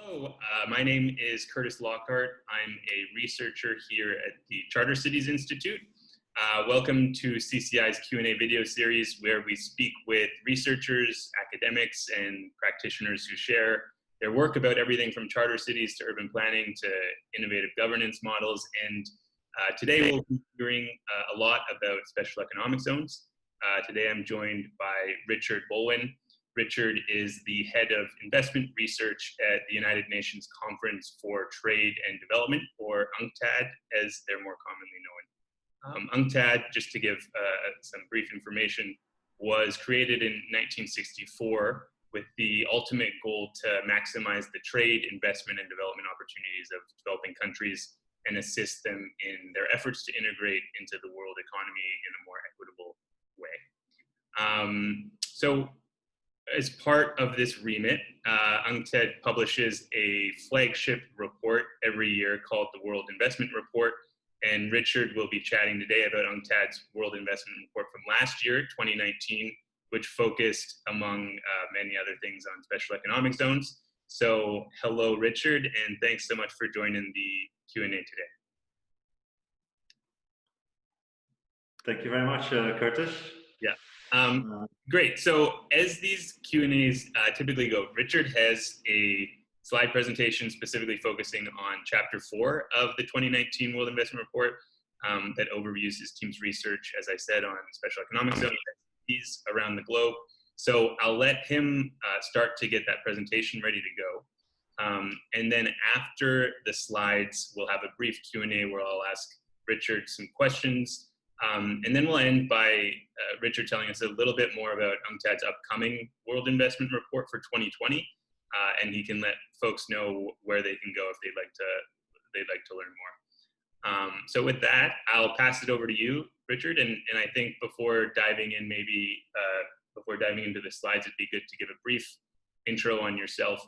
Hello, my name is Curtis Lockhart. I'm a researcher here at the Charter Cities Institute. Welcome to CCI's Q&A video series where we speak with researchers, academics, and practitioners who share their work about everything from charter cities to urban planning to innovative governance models. And today we'll be hearing a lot about special economic zones. Today I'm joined by Richard Bolwin. Richard is the head of investment research at the United Nations Conference for Trade and Development, or UNCTAD, as they're more commonly known. UNCTAD, just to give some brief information, was created in 1964 with the ultimate goal to maximize the trade, investment, and development opportunities of developing countries and assist them in their efforts to integrate into the world economy in a more equitable way. So as part of this remit, UNCTAD publishes a flagship report every year called the World Investment Report, and Richard will be chatting today about UNCTAD's World Investment Report from last year, 2019, which focused, among many other things, on special economic zones. So hello, Richard, and thanks so much for joining the Q&A today. Thank you very much, Curtis. Yeah. Great. So as these Q&As typically go, Richard has a slide presentation specifically focusing on Chapter 4 of the 2019 World Investment Report that overviews his team's research, as I said, on special economic zones around the globe. So I'll let him start to get that presentation ready to go. And then after the slides, we'll have a brief Q&A where I'll ask Richard some questions. And then we'll end by Richard telling us a little bit more about UNCTAD's upcoming World Investment Report for 2020, and he can let folks know where they can go if they'd like to learn more. So with that, I'll pass it over to you, Richard. And I think before diving in, before diving into the slides, it'd be good to give a brief intro on yourself,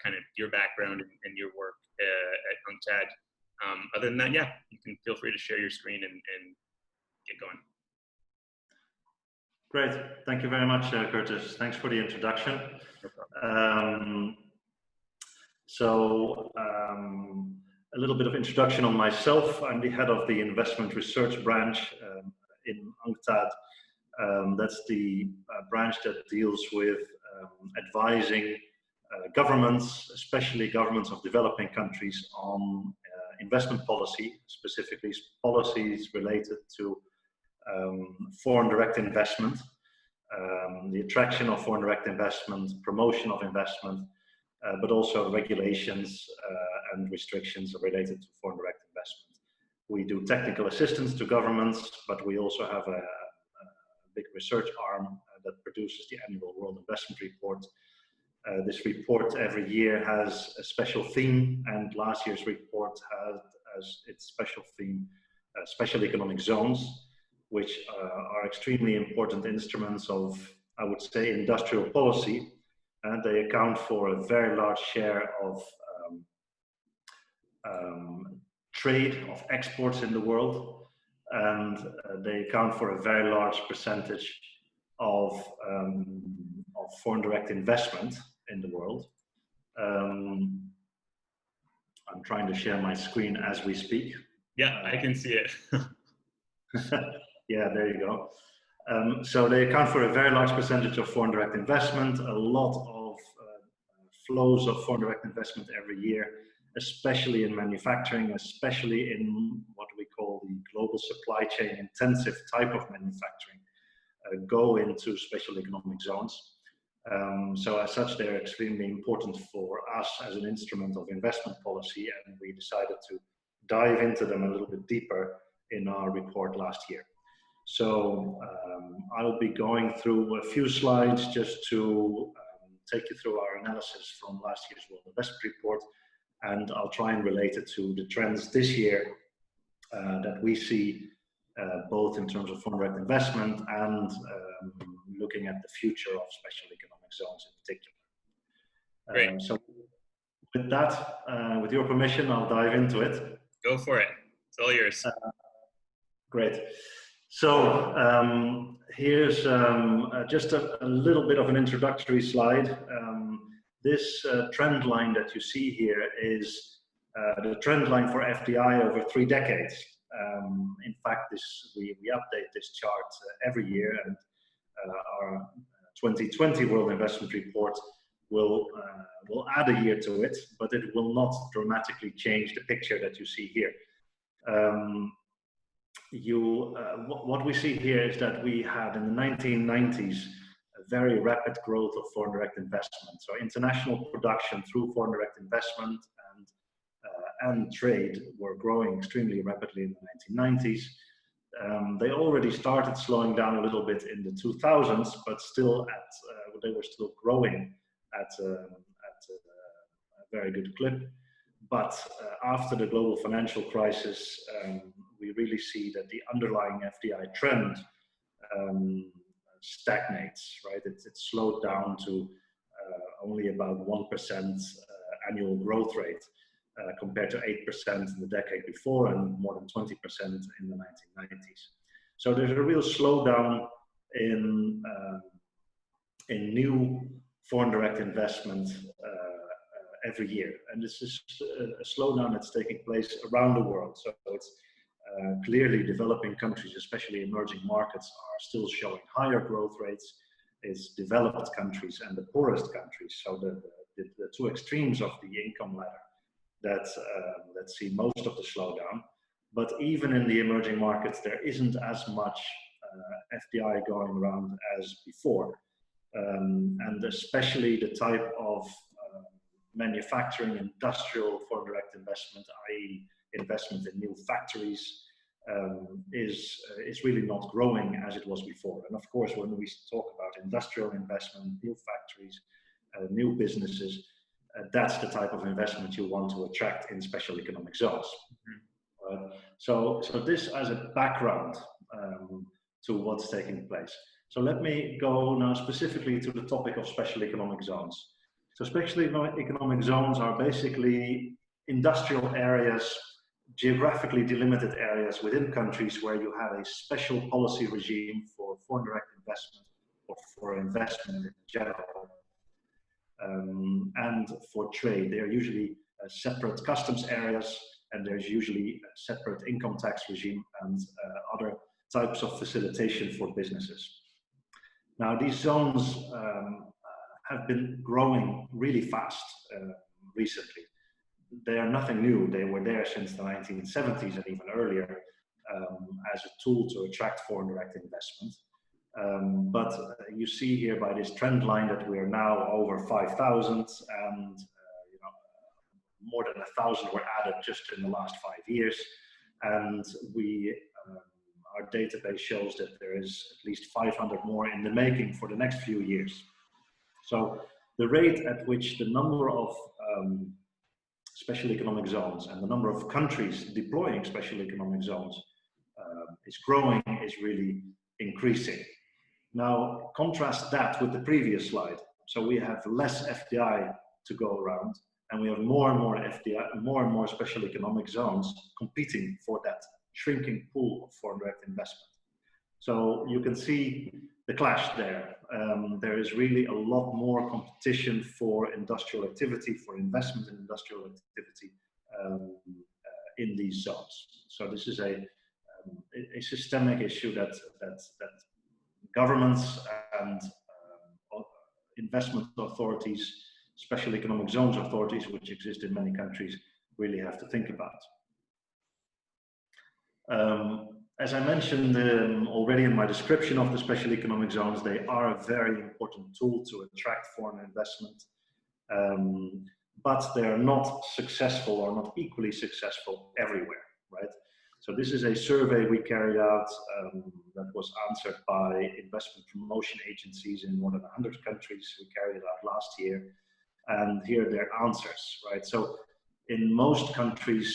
kind of your background and your work at UNCTAD. Other than that, yeah, you can feel free to share your screen and get going. Great. Thank you very much, Curtis. Thanks for the introduction. No problem. A little bit of introduction on myself. I'm the head of the investment research branch in UNCTAD. That's the branch that deals with advising governments, especially governments of developing countries, on investment policy, specifically policies related to foreign direct investment, the attraction of foreign direct investment, promotion of investment, but also regulations and restrictions related to foreign direct investment. We do technical assistance to governments, but we also have a big research arm that produces the annual World Investment Report. This report every year has a special theme, and last year's report had as its special theme special economic zones, which are extremely important instruments of, I would say, industrial policy, and they account for a very large share of trade, of exports in the world, and they account for a very large percentage of foreign direct investment in the world. I'm trying to share my screen as we speak. Yeah, I can see it. Yeah, there you go. So they account for a very large percentage of foreign direct investment, a lot of flows of foreign direct investment every year, especially in manufacturing, especially in what we call the global supply chain intensive type of manufacturing, go into special economic zones. So as such, they're extremely important for us as an instrument of investment policy, and we decided to dive into them a little bit deeper in our report last year. So I'll be going through a few slides just to take you through our analysis from last year's World Investment Report, and I'll try and relate it to the trends this year that we see, both in terms of foreign direct investment and looking at the future of special economic zones in particular. Great. So with that, with your permission, I'll dive into it. Go for it. It's all yours. Great. So here's just a little bit of an introductory slide. this trend line that you see here is the trend line for FDI over 3 decades. In fact, we update this chart every year, and our 2020 World Investment Report will add a year to it, but it will not dramatically change the picture that you see here. What we see here is that we had in the 1990s a very rapid growth of foreign direct investment. So international production through foreign direct investment and trade were growing extremely rapidly in the 1990s. They already started slowing down a little bit in the 2000s, but still they were still growing at a very good clip. But after the global financial crisis, we really see that the underlying FDI trend stagnates, right? It's slowed down to only about 1% annual growth rate compared to 8% in the decade before and more than 20% in the 1990s. So there's a real slowdown in new foreign direct investment every year, and this is a slowdown that's taking place around the world. So it's clearly developing countries, especially emerging markets, are still showing higher growth rates. It's developed countries and the poorest countries, so the two extremes of the income ladder that see most of the slowdown. But even in the emerging markets, there isn't as much FDI going around as before, and especially the type of manufacturing, industrial foreign direct investment, i.e. investment in new factories, is really not growing as it was before. And of course, when we talk about industrial investment, new factories, new businesses, that's the type of investment you want to attract in special economic zones. So this as a background to what's taking place. So let me go now specifically to the topic of special economic zones. So special economic zones are basically industrial areas, geographically delimited areas within countries where you have a special policy regime for foreign direct investment or for investment in general. And for trade, they are usually separate customs areas, and there's usually a separate income tax regime and other types of facilitation for businesses. Now, these zones have been growing really fast recently. They are nothing new. They were there since the 1970s and even earlier as a tool to attract foreign direct investment. But you see here by this trend line that we are now over 5,000, and more than 1,000 were added just in the last 5 years. And our database shows that there is at least 500 more in the making for the next few years. So the rate at which the number of special economic zones and the number of countries deploying special economic zones is growing, is really increasing. Now, contrast that with the previous slide. So we have less FDI to go around, and we have more and more FDI, more and more special economic zones competing for that shrinking pool of foreign direct investment. So you can see the clash there. There is really a lot more competition for industrial activity, for investment in industrial activity in these zones. So this is a systemic issue that governments and investment authorities, special economic zones authorities, which exist in many countries, really have to think about. As I mentioned already in my description of the special economic zones, they are a very important tool to attract foreign investment, but they are not successful or not equally successful everywhere, right? So this is a survey we carried out that was answered by investment promotion agencies in more than 100 countries. We carried it out last year, and here are their answers, right? So in most countries,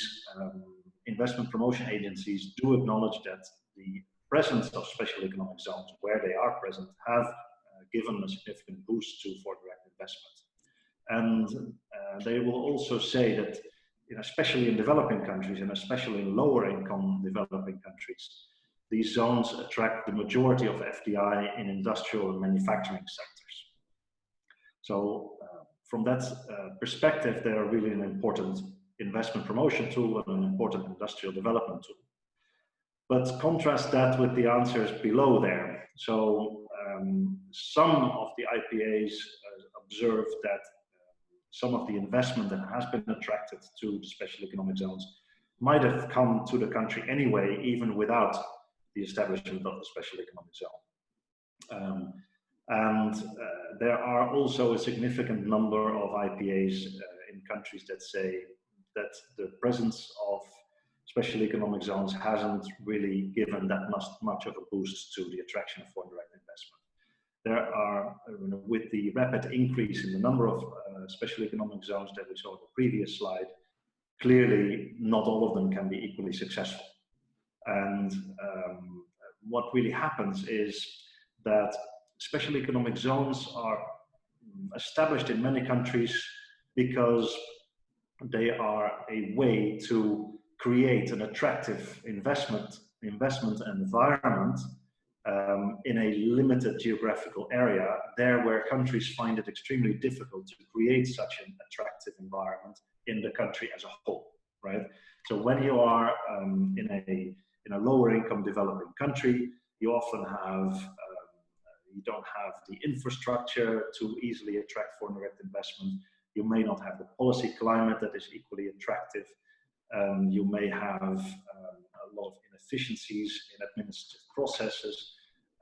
investment promotion agencies do acknowledge that the presence of special economic zones where they are present have given a significant boost to foreign direct investment. And they will also say that, especially in developing countries and especially in lower income developing countries, these zones attract the majority of FDI in industrial and manufacturing sectors. So from that perspective, they are really an important investment promotion tool and an important industrial development tool. But contrast that with the answers below there. So some of the IPAs observe that some of the investment that has been attracted to the special economic zones might have come to the country anyway, even without the establishment of the special economic zone. There are also a significant number of IPAs in countries that say that the presence of special economic zones hasn't really given that much of a boost to the attraction of foreign direct investment. There are, with the rapid increase in the number of special economic zones that we saw in the previous slide, clearly not all of them can be equally successful. And what really happens is that special economic zones are established in many countries because they are a way to create an attractive investment environment in a limited geographical area, there where countries find it extremely difficult to create such an attractive environment in the country as a whole, right? So when you are in a lower income developing country, you often have you don't have the infrastructure to easily attract foreign direct investment. You may not have the policy climate that is equally attractive. You may have a lot of inefficiencies in administrative processes.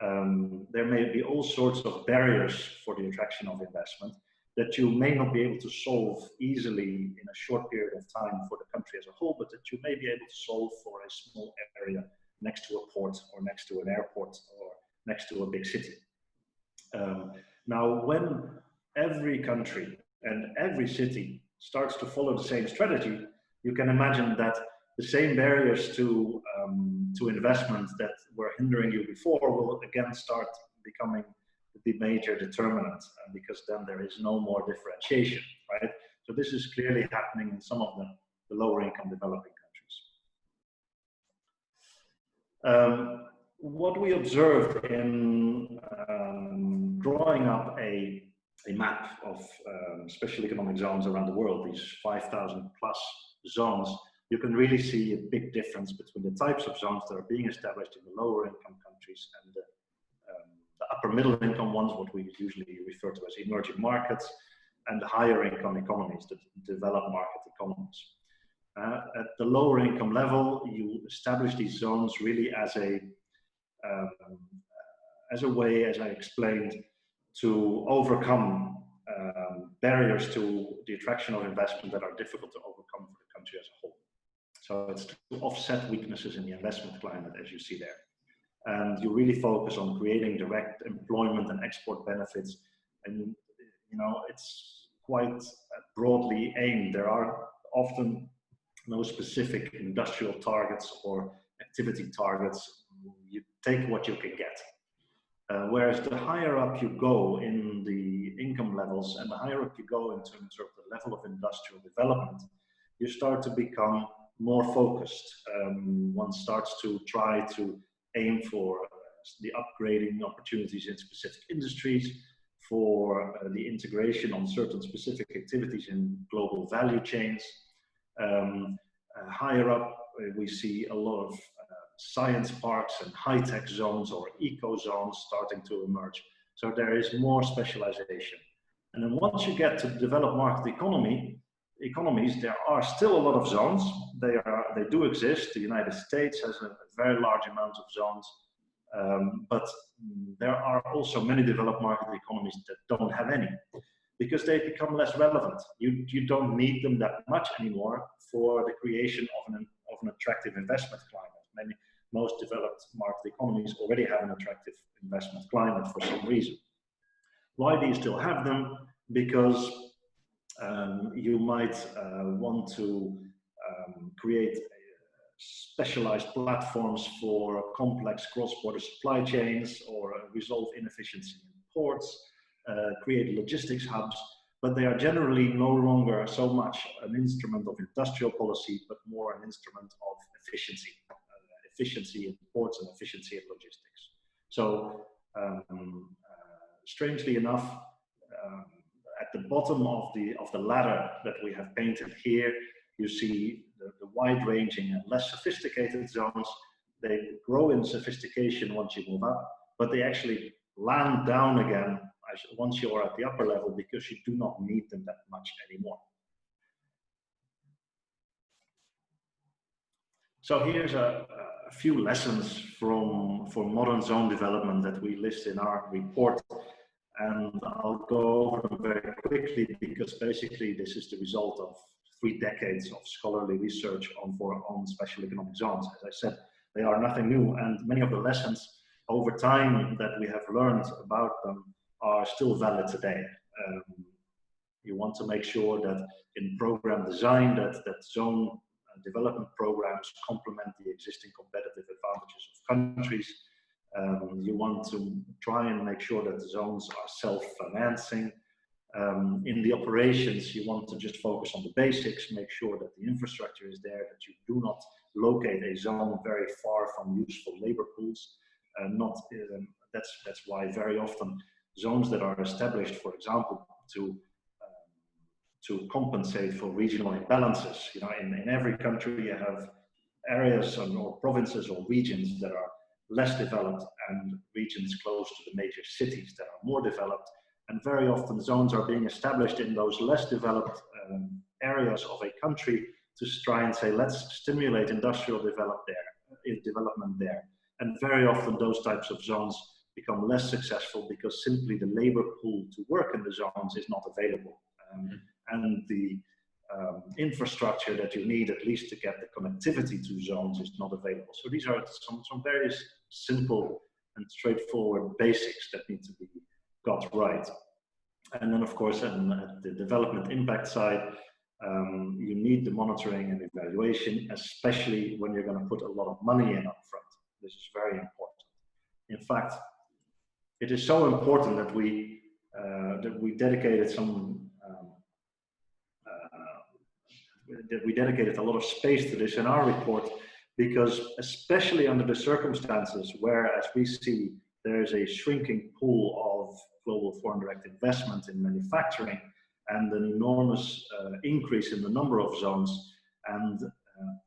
There may be all sorts of barriers for the attraction of investment that you may not be able to solve easily in a short period of time for the country as a whole, but that you may be able to solve for a small area next to a port or next to an airport or next to a big city. Now, when every country and every city starts to follow the same strategy, you can imagine that the same barriers to investment that were hindering you before will again start becoming the major determinant, because then there is no more differentiation, right? So this is clearly happening in some of the lower income developing countries. What we observed in drawing up a map of special economic zones around the world, these 5,000 plus zones, you can really see a big difference between the types of zones that are being established in the lower income countries and the upper middle income ones, what we usually refer to as emerging markets, and the higher income economies, the developed market economies. At the lower income level, you establish these zones really as a way, as I explained, to overcome barriers to the attraction of investment that are difficult to overcome for the country as a whole. So it's to offset weaknesses in the investment climate, as you see there. And you really focus on creating direct employment and export benefits. And, you know, it's quite broadly aimed. There are often no specific industrial targets or activity targets. You take what you can get. Whereas the higher up you go in the income levels and the higher up you go in terms of the level of industrial development, you start to become more focused. One starts to try to aim for the upgrading opportunities in specific industries, for the integration on certain specific activities in global value chains. Higher up, we see a lot of science parks and high-tech zones or eco zones starting to emerge. So there is more specialization. And then once you get to developed market economies, there are still a lot of zones. They do exist. The United States has a very large amount of zones, but there are also many developed market economies that don't have any, because they become less relevant. You don't need them that much anymore for the creation of an attractive investment climate. Most developed market economies already have an attractive investment climate for some reason. Why do you still have them? Because you might want to create specialized platforms for complex cross-border supply chains, or resolve inefficiency in ports, create logistics hubs, but they are generally no longer so much an instrument of industrial policy, but more an instrument of efficiency. Efficiency in ports and efficiency in logistics. So strangely enough, at the bottom of the ladder that we have painted here, you see the wide-ranging and less sophisticated zones. They grow in sophistication once you move up, but they actually land down again once you are at the upper level, because you do not need them that much anymore. So here's a few lessons for modern zone development that we list in our report, and I'll go over them very quickly, because basically this is the result of 3 decades of scholarly research on special economic zones. As I said, they are nothing new, and many of the lessons over time that we have learned about them are still valid today. You want to make sure that in program design, that zone development programs complement the existing competitive advantages of countries. You want to try and make sure that the zones are self-financing. In the operations, you want to just focus on the basics, make sure that the infrastructure is there, that you do not locate a zone very far from useful labor pools. That's why very often zones that are established, for example, to compensate for regional imbalances. You know, in every country you have areas or provinces or regions that are less developed and regions close to the major cities that are more developed. And very often zones are being established in those less developed areas of a country to try and say, let's stimulate industrial development there. And very often those types of zones become less successful because simply the labor pool to work in the zones is not available. And the infrastructure that you need, at least to get the connectivity to zones, is not available. So these are some very simple and straightforward basics that need to be got right. And then, of course, at the development impact side, you need the monitoring and evaluation, especially when you're going to put a lot of money in up front. This is very important. In fact, it is so important that we dedicated a lot of space to this in our report, because especially under the circumstances where, as we see, there is a shrinking pool of global foreign direct investment in manufacturing and an enormous increase in the number of zones, and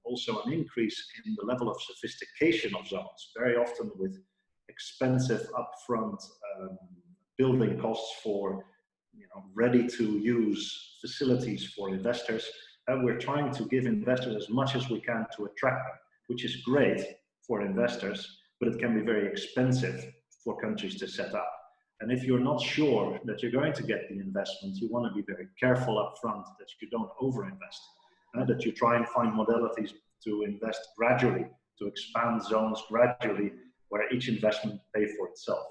also an increase in the level of sophistication of zones, very often with expensive upfront building costs for ready-to-use facilities for investors. We're trying to give investors as much as we can to attract them, which is great for investors, but it can be very expensive for countries to set up. And if you're not sure that you're going to get the investment, you want to be very careful up front that you don't overinvest, that you try and find modalities to invest gradually, to expand zones gradually, where each investment pays for itself.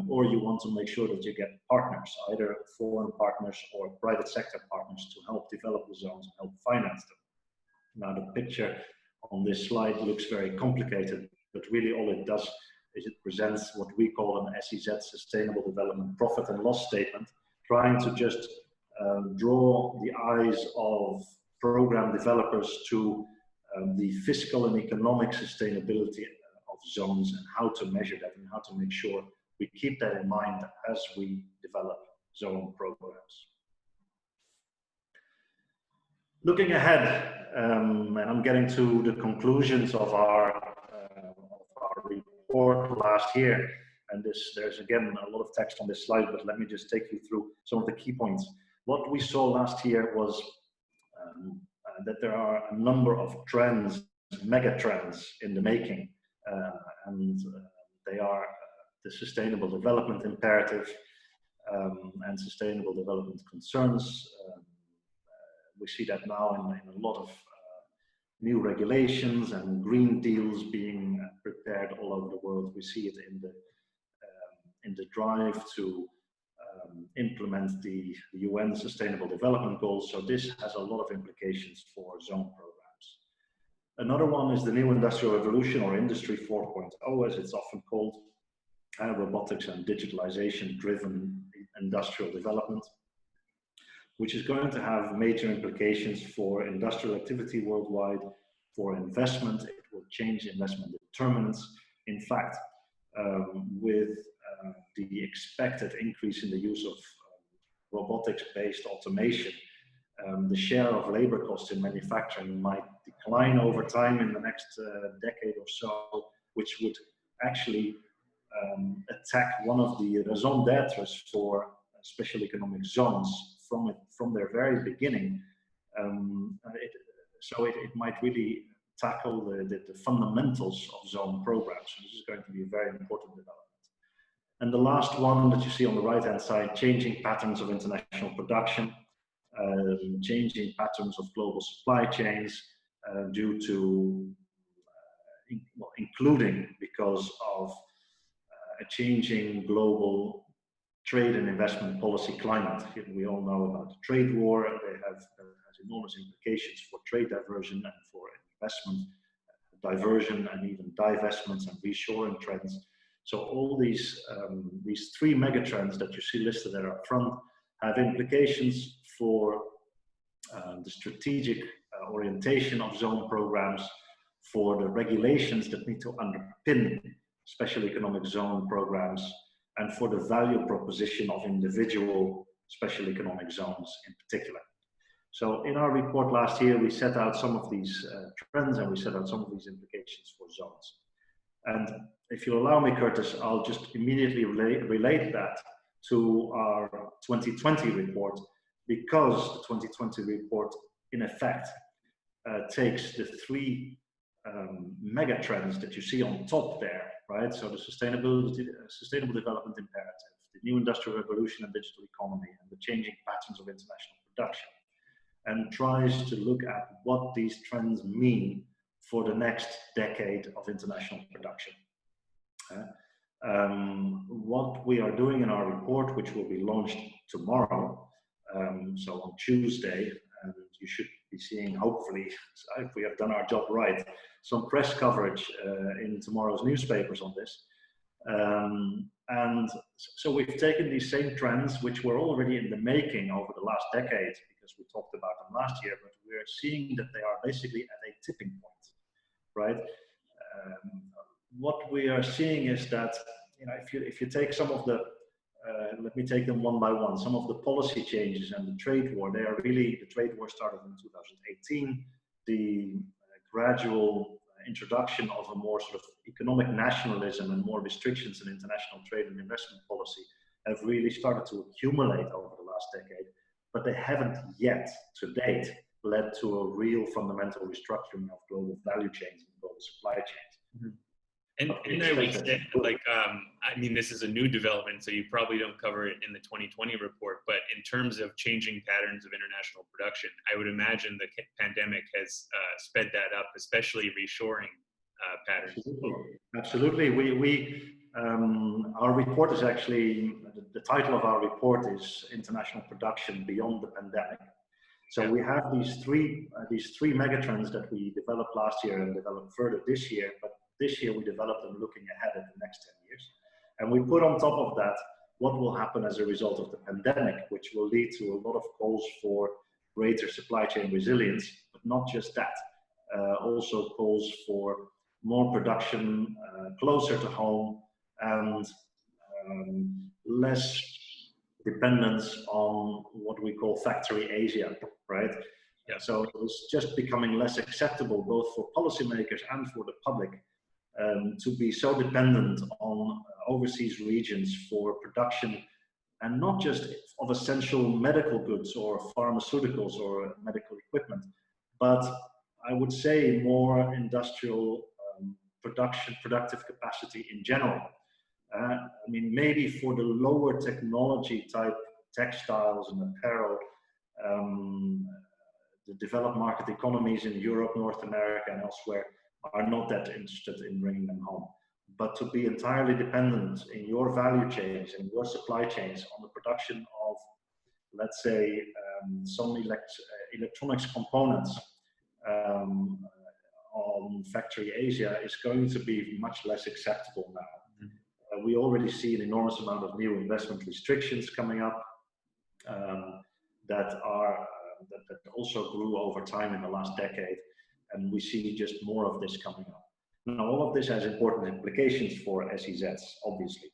Or you want to make sure that you get partners, either foreign partners or private sector partners, to help develop the zones and help finance them. Now, the picture on this slide looks very complicated, but really all it does is it presents what we call an SEZ, Sustainable Development Profit and Loss Statement, trying to just draw the eyes of program developers to the fiscal and economic sustainability of zones and how to measure that and how to make sure we keep that in mind as we develop zone programs. Looking ahead, and I'm getting to the conclusions of our report last year, and there's again a lot of text on this slide, but let me just take you through some of the key points. What we saw last year was that there are a number of trends, mega trends in the making, and they are the sustainable development imperative and sustainable development concerns. We see that now in a lot of new regulations and green deals being prepared all over the world. We see it in the drive to implement the UN Sustainable Development Goals. So this has a lot of implications for zone programs. Another one is the new industrial revolution, or Industry 4.0, as it's often called. Robotics and digitalization driven industrial development, which is going to have major implications for industrial activity worldwide, for investment. It will change investment determinants. In fact, with the expected increase in the use of robotics-based automation, the share of labor costs in manufacturing might decline over time in the next decade or so, which would actually attack one of the raison d'etre for special economic zones from their very beginning. So it might really tackle the fundamentals of zone programs. So this is going to be a very important development. And the last one that you see on the right-hand side, changing patterns of international production, changing patterns of global supply chains due to, including because of a changing global trade and investment policy climate. We all know about the trade war. They has enormous implications for trade diversion and for investment diversion and even divestments and reshoring trends. So all these three megatrends that you see listed there up front have implications for the strategic orientation of zone programs, for the regulations that need to underpin special economic zone programs, and for the value proposition of individual special economic zones in particular. So in our report last year, we set out some of these trends and we set out some of these implications for zones. And if you allow me, Curtis, I'll just immediately relate that to our 2020 report, because the 2020 report, in effect, takes the three mega trends that you see on top there, right? So the sustainable development imperative, the new industrial revolution and digital economy, and the changing patterns of international production, and tries to look at what these trends mean for the next decade of international production. What we are doing in our report, which will be launched tomorrow, so on Tuesday, and you should be seeing, hopefully, if we have done our job right, some press coverage in tomorrow's newspapers on this. And so we've taken these same trends, which were already in the making over the last decade, because we talked about them last year, but we're seeing that they are basically at a tipping point, right? What we are seeing is that, you know, if you take some of the, let me take them one by one, some of the policy changes and the trade war, they are really, the trade war started in 2018, the gradual introduction of a more sort of economic nationalism and more restrictions in international trade and investment policy have really started to accumulate over the last decade, but they haven't yet, to date, led to a real fundamental restructuring of global value chains and global supply chains. Mm-hmm. And I would say, like, I mean, this is a new development, so you probably don't cover it in the 2020 report, but in terms of changing patterns of international production, I would imagine the pandemic has sped that up, especially reshoring patterns. Absolutely. Our report is actually, the title of our report is International Production Beyond the Pandemic. So we have these three megatrends that we developed last year and developed further this year, but this year we developed them looking ahead at the next 10 years. And we put on top of that what will happen as a result of the pandemic, which will lead to a lot of calls for greater supply chain resilience, but not just that, also calls for more production closer to home and less dependence on what we call factory Asia, right? Yeah. So it's just becoming less acceptable both for policymakers and for the public to be so dependent on overseas regions for production, and not just of essential medical goods or pharmaceuticals or medical equipment, but I would say more industrial productive capacity in general. I mean, maybe for the lower technology type textiles and apparel, the developed market economies in Europe, North America, and elsewhere are not that interested in bringing them home. But to be entirely dependent in your value chains and your supply chains on the production of, let's say, some electronics components on factory Asia is going to be much less acceptable now. Mm-hmm. We already see an enormous amount of new investment restrictions coming up that also grew over time in the last decade. And we see just more of this coming up. Now, all of this has important implications for SEZs, obviously.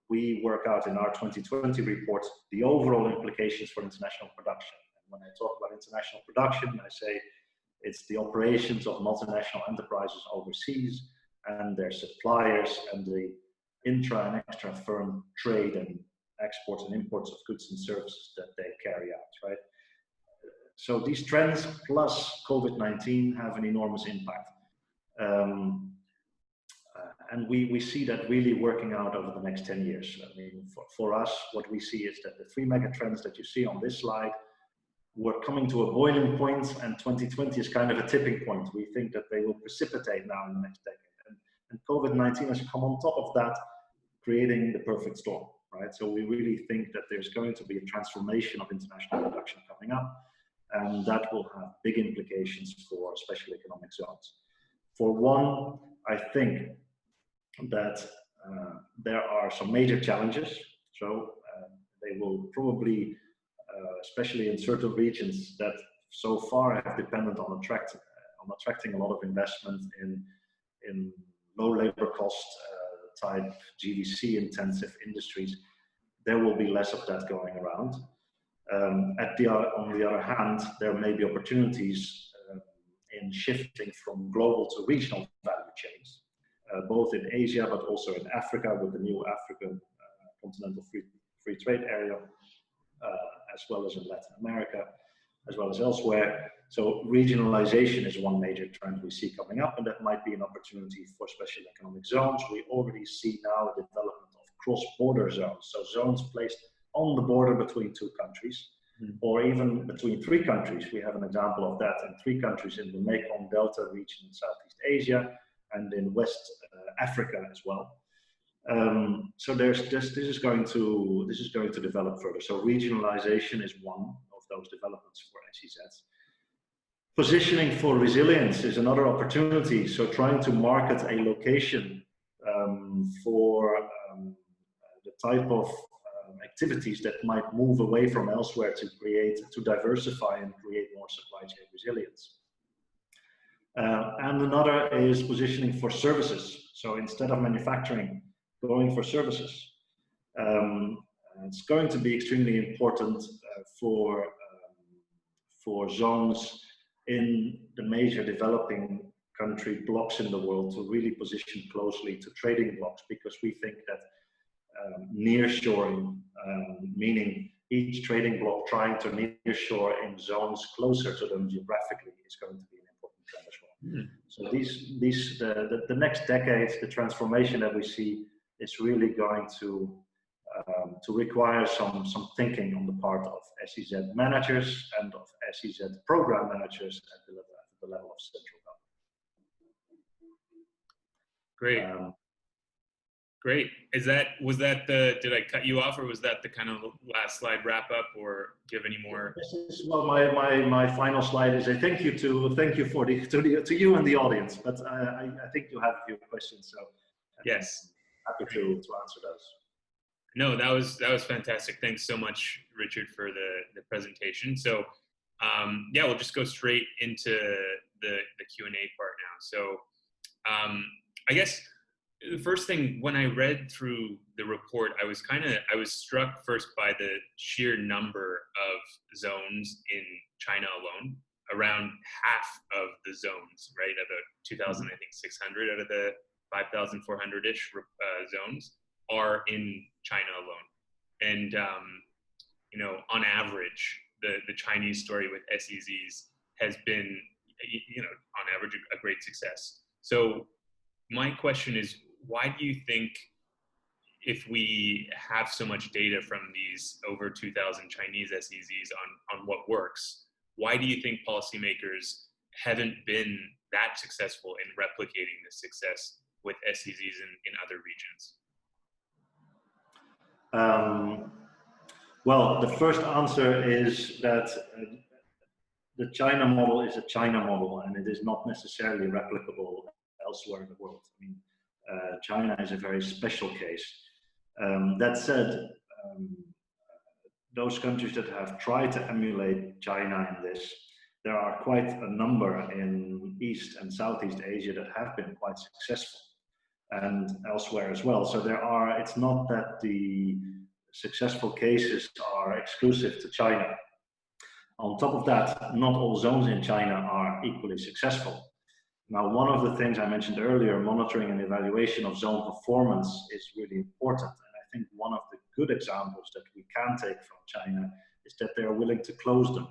we work out in our 2020 report the overall implications for international production. And when I talk about international production, I say it's the operations of multinational enterprises overseas and their suppliers and the intra and extra firm trade and exports and imports of goods and services that they carry out, right? So these trends plus COVID-19 have an enormous impact. And we see that really working out over the next 10 years. I mean, for us, what we see is that the three mega trends that you see on this slide, we're coming to a boiling point, and 2020 is kind of a tipping point. We think that they will precipitate now in the next decade. And COVID-19 has come on top of that, creating the perfect storm, right? So we really think that there's going to be a transformation of international production coming up, and that will have big implications for special economic zones. For one, I think that there are some major challenges. So they will probably, especially in certain regions that so far have depended on attracting a lot of investment in low labor cost type GDC intensive industries, there will be less of that going around. On the other hand, there may be opportunities in shifting from global to regional value chains, both in Asia but also in Africa with the new African continental free trade area, as well as in Latin America, as well as elsewhere. So regionalization is one major trend we see coming up, and that might be an opportunity for special economic zones. We already see now the development of cross-border zones, so zones placed on the border between two countries, or even between three countries. We have an example of that in three countries in the Mekong Delta region in Southeast Asia and in West Africa as well. So this is going to develop further. So regionalization is one of those developments for SEZs. Positioning for resilience is another opportunity. So trying to market a location for the type of activities that might move away from elsewhere to diversify and create more supply chain resilience. And another is positioning for services. So instead of manufacturing, going for services. It's going to be extremely important for zones in the major developing country blocks in the world to really position closely to trading blocks, because we think that nearshoring, meaning each trading block trying to nearshore in zones closer to them geographically, is going to be an important trend as well. So the next decade, the transformation that we see is really going to require some thinking on the part of SEZ managers and of SEZ program managers at the level of central government. Great. Great. Did I cut you off, or was that the kind of last slide wrap up, or do you have any more? Well, my final slide is a thank you to you and the audience, but I think you have a few questions, so yes, happy to answer those. No, that was fantastic. Thanks so much, Richard, for the presentation. So yeah, we'll just go straight into the Q&A part now. So I guess the first thing, when I read through the report, I was struck first by the sheer number of zones in China alone. Around half of the zones, right, about 2,000, I think 600 out of the 5,400-ish zones are in China alone. And you know, on average, the Chinese story with SEZs has been, you know, on average, a great success. So my question is, why do you think, if we have so much data from these over 2,000 Chinese SEZs on what works, why do you think policymakers haven't been that successful in replicating this success with SEZs in other regions? Well, the first answer is that the China model is a China model, and it is not necessarily replicable elsewhere in the world. I mean, China is a very special case. That said, those countries that have tried to emulate China in this, there are quite a number in East and Southeast Asia that have been quite successful. and elsewhere as well. So it's not that the successful cases are exclusive to China. On top of that, not all zones in China are equally successful. Now, one of the things I mentioned earlier, monitoring and evaluation of zone performance is really important. And I think one of the good examples that we can take from China is that they are willing to close them.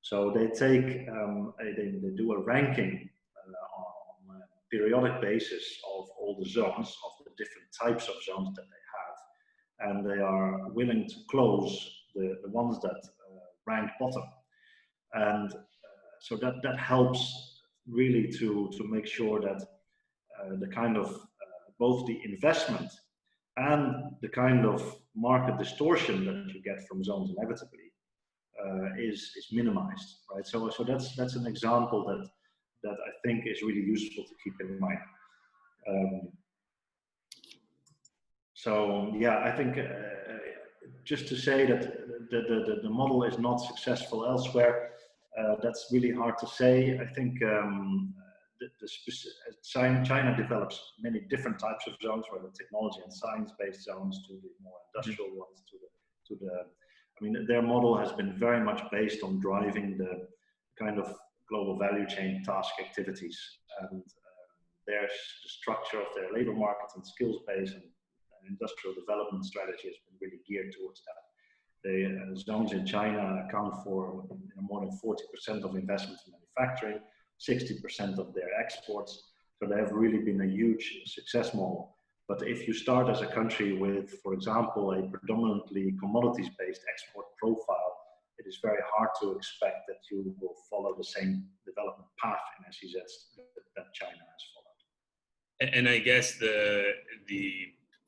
So they take, they do a ranking on a periodic basis of all the zones, of the different types of zones that they have, and they are willing to close the ones that rank bottom. And so that helps really to make sure that the kind of both the investment and the kind of market distortion that you get from zones inevitably is minimized, right? So that's an example that I think is really useful to keep in mind. So yeah, I think just to say that the model is not successful elsewhere, that's really hard to say. I think China develops many different types of zones, whether technology and science-based zones to the more industrial ones, to the I mean, their model has been very much based on driving the kind of global value chain task activities, and the structure of their labor market and skills base and industrial development strategy has been really geared towards that. The zones in China account for more than 40% of investment in manufacturing, 60% of their exports. So they have really been a huge success model. But if you start as a country with, for example, a predominantly commodities-based export profile, it is very hard to expect that you will follow the same development path in SEZs that China has followed. And I guess the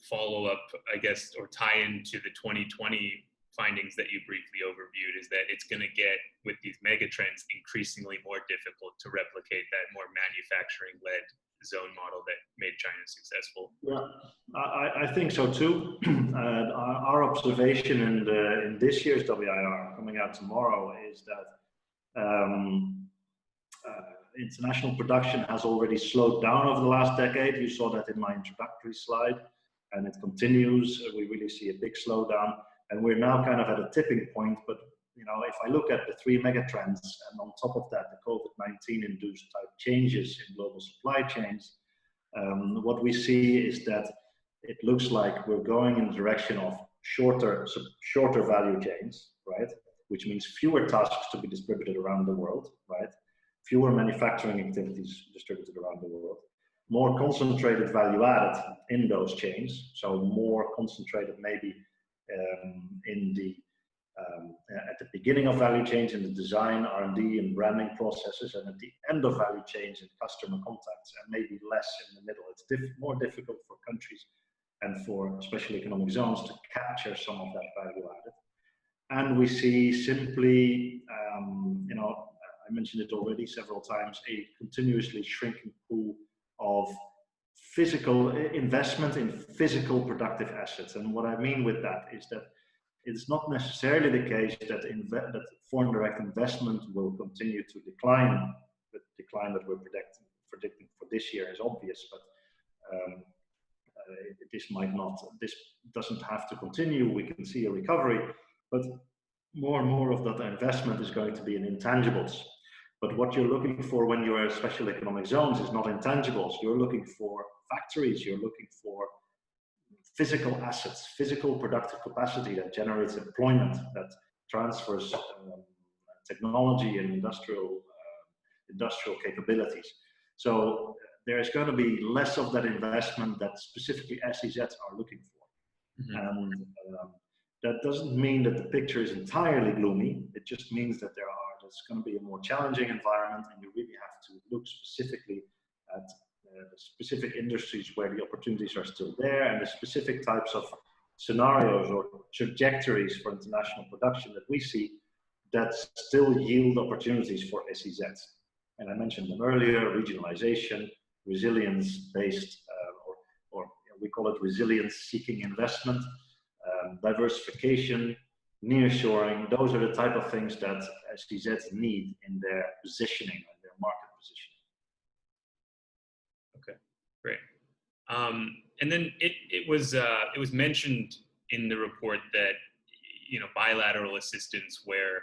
follow-up, I guess, or tie-in to the 2020 findings that you briefly overviewed is that it's going to get, with these mega trends, increasingly more difficult to replicate that more manufacturing-led zone model that made China successful. Yeah, I think so too. Our observation in this year's WIR coming out tomorrow is that international production has already slowed down over the last decade. You saw that in my introductory slide, and it continues. We really see a big slowdown, and we're now kind of at a tipping point. But you know, if I look at the three megatrends, and on top of that, the COVID-19 induced type changes in global supply chains, what we see is that it looks like we're going in the direction of shorter value chains, right? Which means fewer tasks to be distributed around the world, right? Fewer manufacturing activities distributed around the world, more concentrated value added in those chains, so more concentrated maybe in the at the beginning of value chains in the design, R&D, and branding processes, and at the end of value chains in customer contacts, and maybe less in the middle. It's more difficult for countries and for special economic zones to capture some of that value added. And we see simply, you know, I mentioned it already several times, a continuously shrinking pool of physical investment in physical productive assets. And what I mean with that is that it's not necessarily the case that foreign direct investment will continue to decline. The decline that we're predicting for this year is obvious, but this doesn't have to continue. We can see a recovery, but more and more of that investment is going to be in intangibles. But what you're looking for when you're in special economic zones is not intangibles. You're looking for factories, you're looking for physical assets, physical productive capacity that generates employment, that transfers technology and industrial capabilities. So there is going to be less of that investment that specifically SEZs are looking for. Mm-hmm. And that doesn't mean that the picture is entirely gloomy. It just means that there's going to be a more challenging environment, and you really have to look specifically at the specific industries where the opportunities are still there, and the specific types of scenarios or trajectories for international production that we see that still yield opportunities for SEZs. And I mentioned them earlier: regionalization, resilience-based, or we call it resilience-seeking investment, diversification, nearshoring. Those are the type of things that SEZs need in their positioning and their market positioning. Okay, great. And then it was mentioned in the report that bilateral assistance where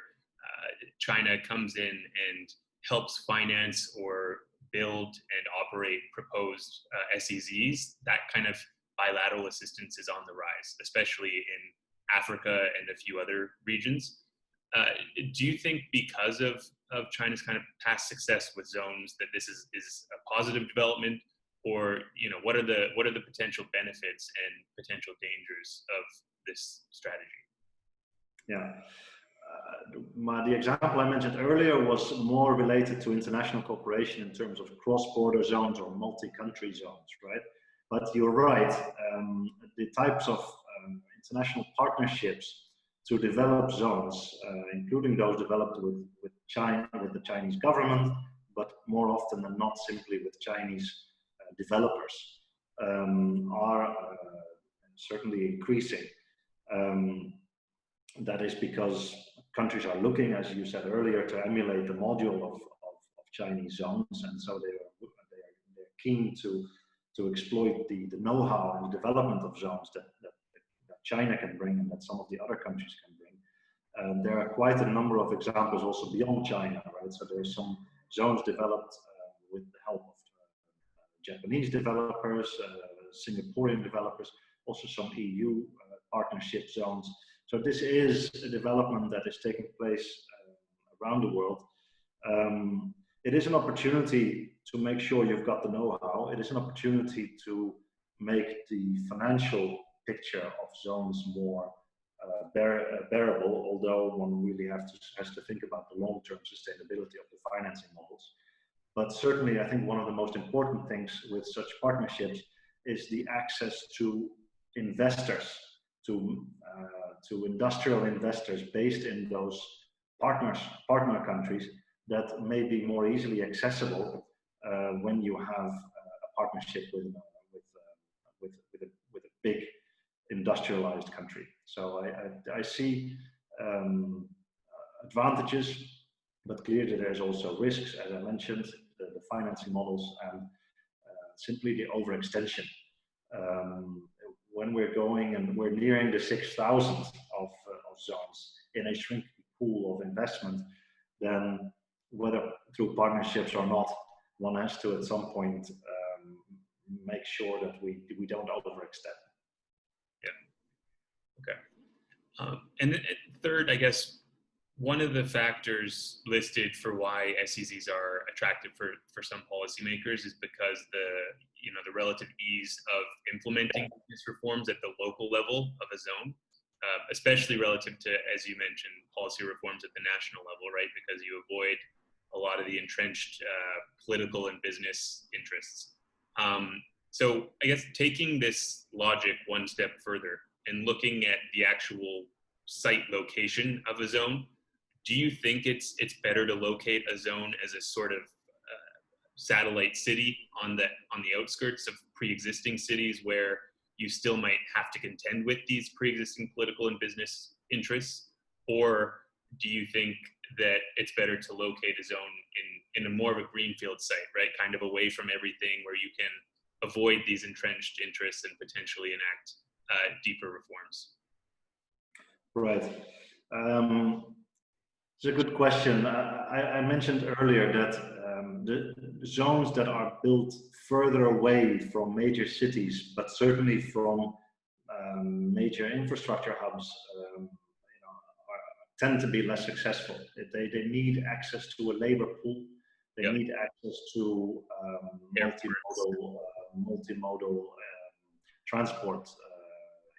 China comes in and helps finance or build and operate proposed SEZs, that kind of bilateral assistance is on the rise, especially in Africa and a few other regions. Do you think because of China's kind of past success with zones that this is a positive development, or what are the potential benefits and potential dangers of this strategy? Yeah. The example I mentioned earlier was more related to international cooperation in terms of cross-border zones or multi-country zones, right? But you're right, the types of international partnerships to develop zones, including those developed with China, with the Chinese government, but more often than not simply with Chinese developers, are certainly increasing. That is because countries are looking, as you said earlier, to emulate the module of Chinese zones, and so they're keen to exploit the know-how and the development of zones that China can bring and that some of the other countries can bring. There are quite a number of examples also beyond China, right? So there are some zones developed with the help of Japanese developers, Singaporean developers, also some EU partnership zones. So this is a development that is taking place around the world. It is an opportunity to make sure you've got the know-how. It is an opportunity to make the financial picture of zones more bearable, although one really has to think about the long-term sustainability of the financing models. But certainly, I think one of the most important things with such partnerships is the access to investors, to industrial investors based in those partner countries that may be more easily accessible when you have a partnership with a big industrialized country. So I see advantages, but clearly there's also risks, as I mentioned, the financing models and simply the overextension. When we're going and we're nearing the 6,000 of zones in a shrinking pool of investment, then whether through partnerships or not, one has to at some point make sure that we don't overextend. Yeah. Okay. And then third, I guess, one of the factors listed for why SEZs are attractive for some policymakers is because the relative ease of implementing these reforms at the local level of a zone, especially relative to, as you mentioned, policy reforms at the national level, right? Because you avoid a lot of the entrenched political and business interests. So I guess taking this logic one step further and looking at the actual site location of a zone, do you think it's better to locate a zone as a sort of satellite city on the outskirts of pre-existing cities where you still might have to contend with these pre-existing political and business interests? Or do you think that it's better to locate a zone in a more of a greenfield site, right? Kind of away from everything, where you can avoid these entrenched interests and potentially enact deeper reforms? Right. It's a good question. I mentioned earlier that the zones that are built further away from major cities, but certainly from major infrastructure hubs, tend to be less successful. They need access to a labor pool. They need access to multimodal transport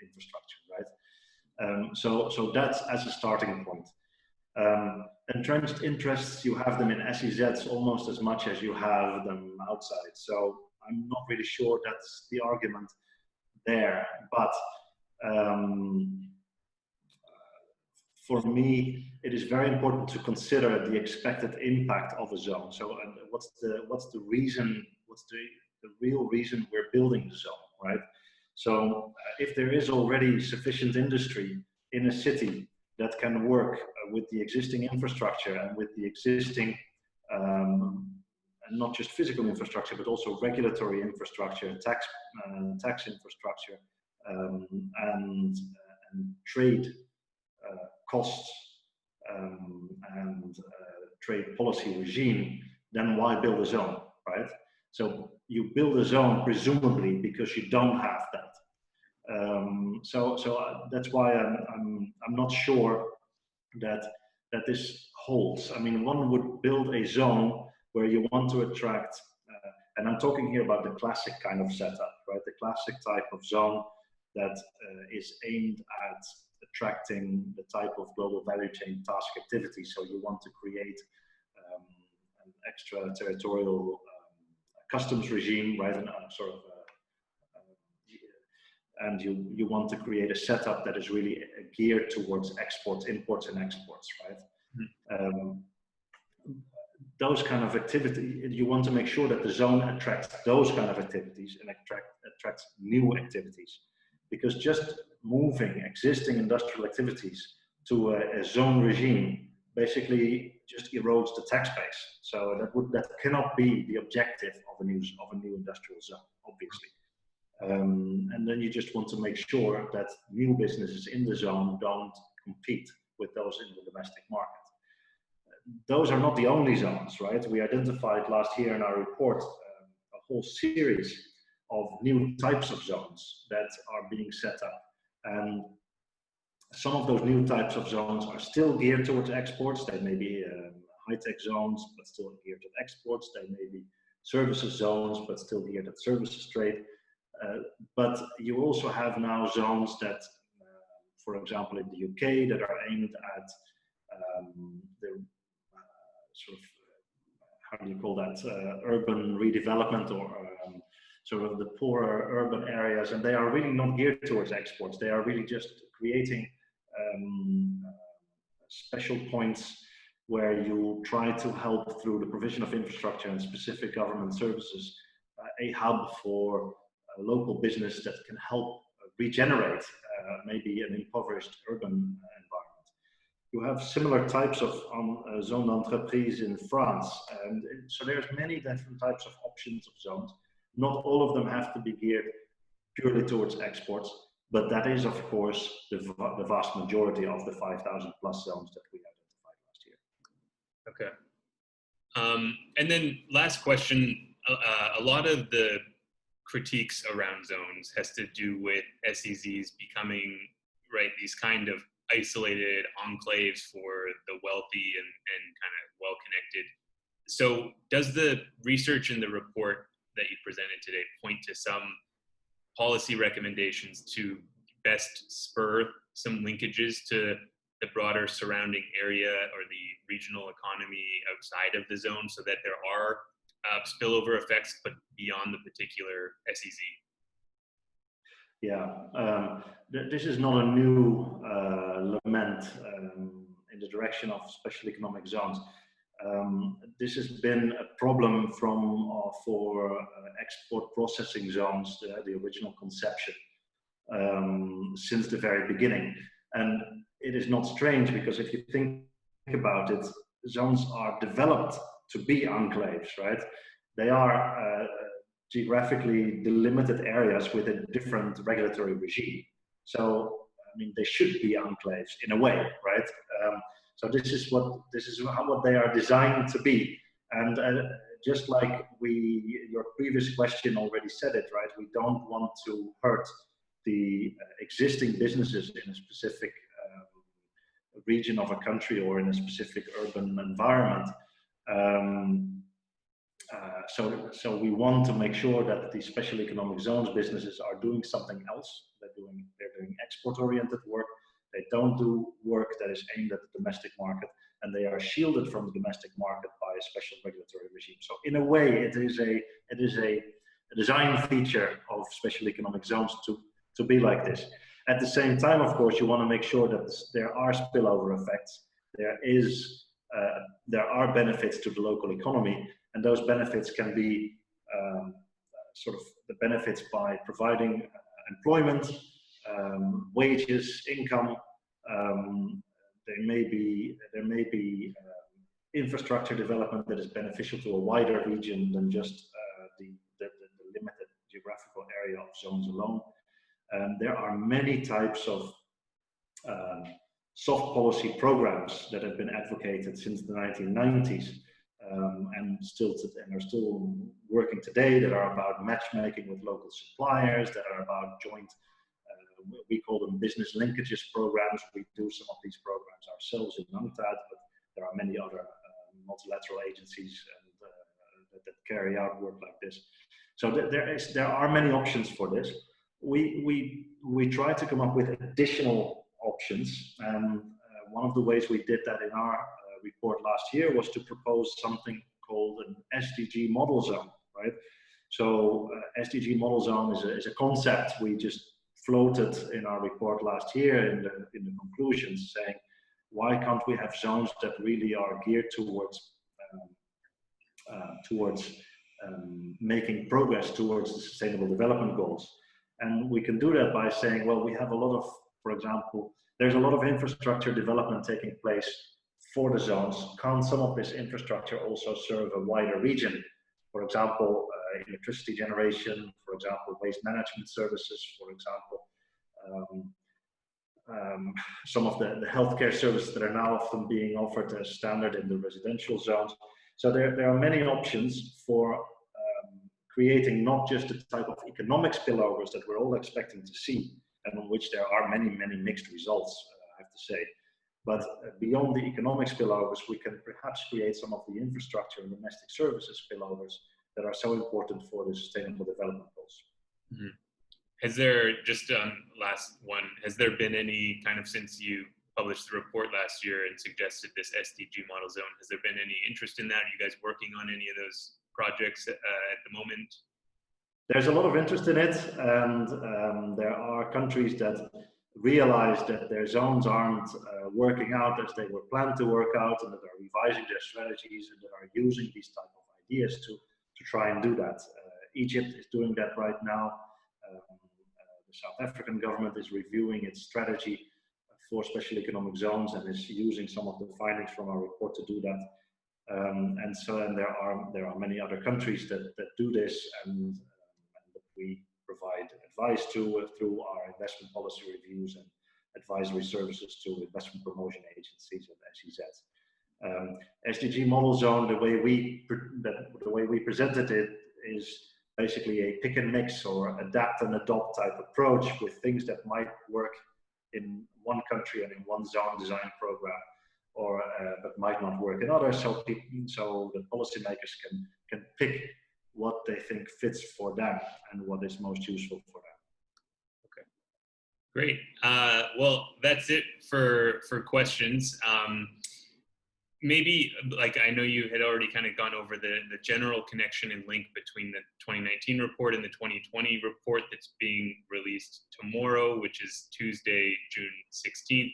infrastructure, right? So that's as a starting point. Entrenched interests, you have them in SEZs almost as much as you have them outside. So I'm not really sure that's the argument there. But for me, it is very important to consider the expected impact of a zone. So what's the reason? What's the real reason we're building the zone, right? So if there is already sufficient industry in a city that can work with the existing infrastructure and with the existing and not just physical infrastructure, but also regulatory infrastructure, tax infrastructure, and trade costs and trade policy regime, then why build a zone, right? So you build a zone presumably because you don't have that. So that's why I'm not sure that this holds. I mean, one would build a zone where you want to attract, and I'm talking here about the classic kind of setup, right? The classic type of zone that is aimed at attracting the type of global value chain task activity. So you want to create an extraterritorial customs regime, right? And sort of and you want to create a setup that is really geared towards exports, imports and exports, right? Those kind of activity, you want to make sure that the zone attracts those kind of activities and attracts new activities. Because just moving existing industrial activities to a zone regime basically just erodes the tax base. So that cannot be the objective of a new industrial zone, obviously. And then you just want to make sure that new businesses in the zone don't compete with those in the domestic market. Those are not the only zones, right? We identified last year in our report a whole series of new types of zones that are being set up. And some of those new types of zones are still geared towards exports. They may be high-tech zones, but still geared at exports. They may be services zones, but still geared at services trade. But you also have now zones that, for example, in the UK, that are aimed at the sort of, how do you call that, urban redevelopment or sort of the poorer urban areas, and they are really not geared towards exports. They are really just creating special points where you try to help through the provision of infrastructure and specific government services, a hub for local business that can help regenerate maybe an impoverished urban environment. You have similar types of zone d'entreprise in France, and so there's many different types of options of zones. Not all of them have to be geared purely towards exports, but that is, of course, the vast majority of the 5,000 plus zones that we identified last year. Okay. And then last question, a lot of the critiques around zones has to do with SEZs becoming, right, these kind of isolated enclaves for the wealthy and kind of well-connected. So does the research in the report that you presented today point to some policy recommendations to best spur some linkages to the broader surrounding area or the regional economy outside of the zone so that there are spillover effects, but beyond the particular SEZ? Yeah, this is not a new lament in the direction of special economic zones. This has been a problem for export processing zones, the original conception, since the very beginning. And it is not strange because if you think about it, zones are developed to be enclaves, right? They are geographically delimited areas with a different regulatory regime. So, I mean, they should be enclaves in a way, right? So this is what they are designed to be. And just like your previous question already said it, right? We don't want to hurt the existing businesses in a specific region of a country or in a specific urban environment. So we want to make sure that the special economic zones businesses are doing something else. They're doing export-oriented work. They don't do work that is aimed at the domestic market, and they are shielded from the domestic market by a special regulatory regime. So in a way, it is a design feature of special economic zones to be like this. At the same time, of course, you want to make sure that there are spillover effects. There are benefits to the local economy, and those benefits can be sort of the benefits by providing employment, wages, income. There may be infrastructure development that is beneficial to a wider region than just the limited geographical area of zones alone. There are many types of soft policy programs that have been advocated since the 1990s and are still working today, that are about matchmaking with local suppliers, that are about joint, we call them business linkages programs. We do some of these programs ourselves in UNCTAD, but there are many other multilateral agencies that carry out work like this. So there are many options for this. We try to come up with additional options, and one of the ways we did that in our report last year was to propose something called an SDG model zone, right? So SDG model zone is a concept we just floated in our report last year in the conclusions, saying, why can't we have zones that really are geared towards making progress towards the Sustainable Development Goals? And we can do that by saying, well, we have a lot of, for example, there's a lot of infrastructure development taking place for the zones. Can't some of this infrastructure also serve a wider region? For example, electricity generation, for example, waste management services, for example, some of the healthcare services that are now often being offered as standard in the residential zones. So there are many options for creating not just the type of economic spillovers that we're all expecting to see, and on which there are many mixed results, I have to say. But beyond the economic spillovers, we can perhaps create some of the infrastructure and domestic services spillovers that are so important for the Sustainable Development Goals. Mm-hmm. Has there, just last one, has there been any kind of, since you published the report last year and suggested this SDG model zone, has there been any interest in that? Are you guys working on any of those projects at the moment? There's a lot of interest in it, and there are countries that realize that their zones aren't working out as they were planned to work out, and that are revising their strategies and that are using these type of ideas to try and do that. Egypt is doing that right now. The South African government is reviewing its strategy for special economic zones and is using some of the findings from our report to do that. And there are many other countries that do this, and that we provide advice to through our investment policy reviews and advisory services to investment promotion agencies and SEZs. SDG model zone, the way we presented it, is basically a pick and mix or adapt and adopt type approach with things that might work in one country and in one zone design program, or but might not work in others. So the policymakers can pick what they think fits for them and what is most useful for them. Okay, great. Well, that's it for questions. Maybe, like, I know you had already kind of gone over the general connection and link between the 2019 report and the 2020 report that's being released tomorrow, which is Tuesday, June 16th.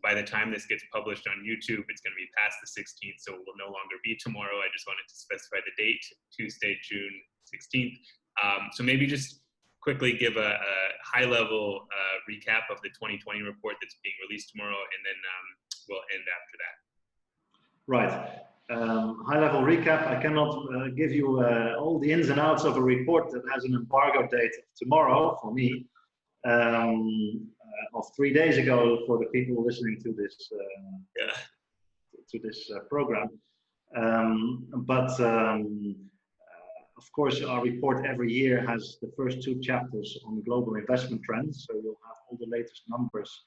By the time this gets published on YouTube, it's going to be past the 16th, so it will no longer be tomorrow. I just wanted to specify the date, Tuesday, June 16th. So maybe just quickly give a high-level recap of the 2020 report that's being released tomorrow, and then we'll end after that. Right. High-level recap. I cannot give you all the ins and outs of a report that has an embargo date tomorrow for me, of 3 days ago for the people listening to this program. Of course, our report every year has the first 2 chapters on global investment trends, so you'll have all the latest numbers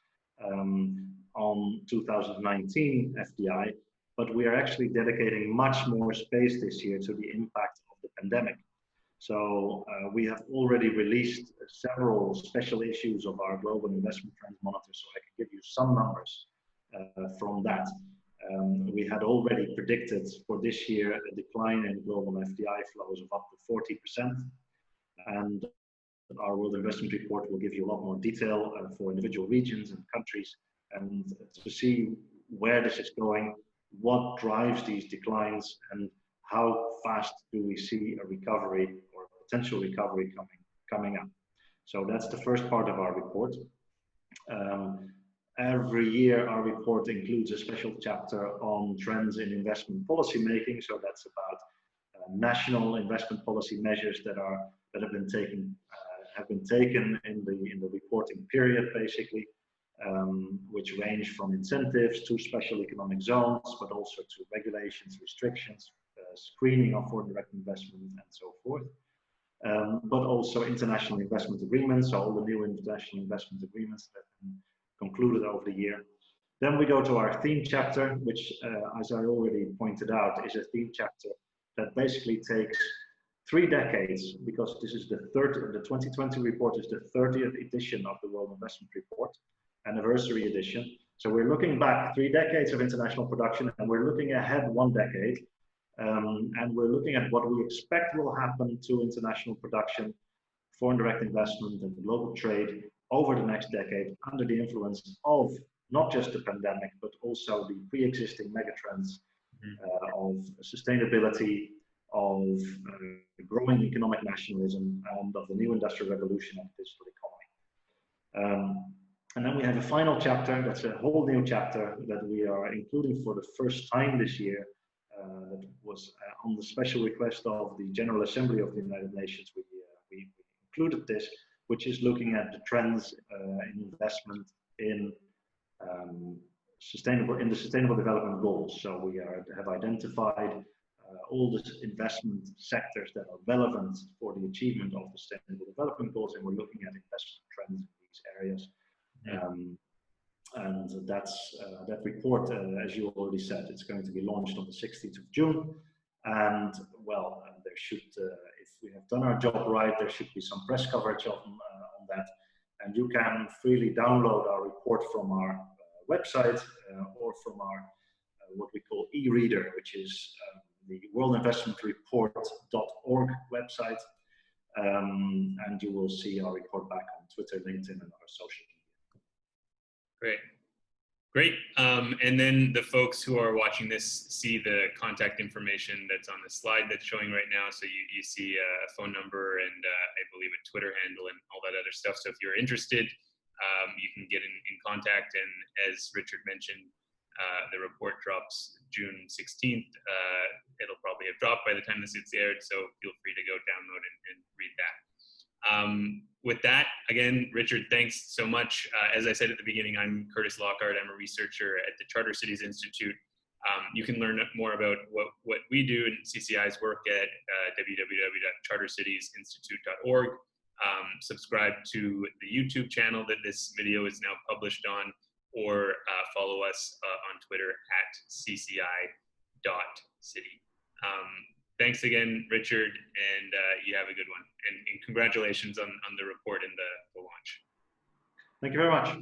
on 2019 FDI, but we are actually dedicating much more space this year to the impact of the pandemic. So we have already released several special issues of our Global Investment Trends Monitor, so I can give you some numbers from that. We had already predicted for this year a decline in global FDI flows of up to 40%, and our World Investment Report will give you a lot more detail for individual regions and countries, and to see where this is going, what drives these declines, and how fast do we see a recovery or potential recovery coming up. So that's the first part of our report. every year our report includes a special chapter on trends in investment policy making. So that's about national investment policy measures that have been taken in the reporting period, basically, which range from incentives to special economic zones, but also to regulations, restrictions, screening of foreign direct investment, and so forth. But also international investment agreements, so all the new international investment agreements that have been concluded over the year. Then we go to our theme chapter, which, as I already pointed out, is a theme chapter that basically takes 3 decades, because this is the 2020 report is the 30th edition of the World Investment Report, anniversary edition. So we're looking back 3 decades of international production, and we're looking ahead 1 decade. And we're looking at what we expect will happen to international production, foreign direct investment, and global trade over the next decade under the influence of not just the pandemic, but also the pre-existing megatrends of sustainability, of growing economic nationalism, and of the new industrial revolution and digital economy. And then we have a final chapter, that's a whole new chapter that we are including for the first time this year. That was on the special request of the General Assembly of the United Nations. We included this, which is looking at the trends in investment in the Sustainable Development Goals. So we have identified all the investment sectors that are relevant for the achievement of the Sustainable Development Goals, and we're looking at investment trends in these areas. And that report, as you already said, it's going to be launched on the 16th of June. And well, there should, if we have done our job right, there should be some press coverage on that. And you can freely download our report from our website or from our what we call e-reader, which is the worldinvestmentreport.org website. And you will see our report back on Twitter, LinkedIn, and other social media. Great. And then the folks who are watching this see the contact information that's on the slide that's showing right now. So you see a phone number and I believe a Twitter handle and all that other stuff. So if you're interested, you can get in contact. And as Richard mentioned, the report drops June 16th. It'll probably have dropped by the time this gets aired. So feel free to go download and read that. With that, again, Richard, thanks so much. As I said at the beginning, I'm Curtis Lockhart. I'm a researcher at the Charter Cities Institute. You can learn more about what we do in CCI's work at www.chartercitiesinstitute.org. Subscribe to the YouTube channel that this video is now published on, or follow us on Twitter at cci.city. Thanks again, Richard, and you have a good one. And congratulations on the report and the launch. Thank you very much.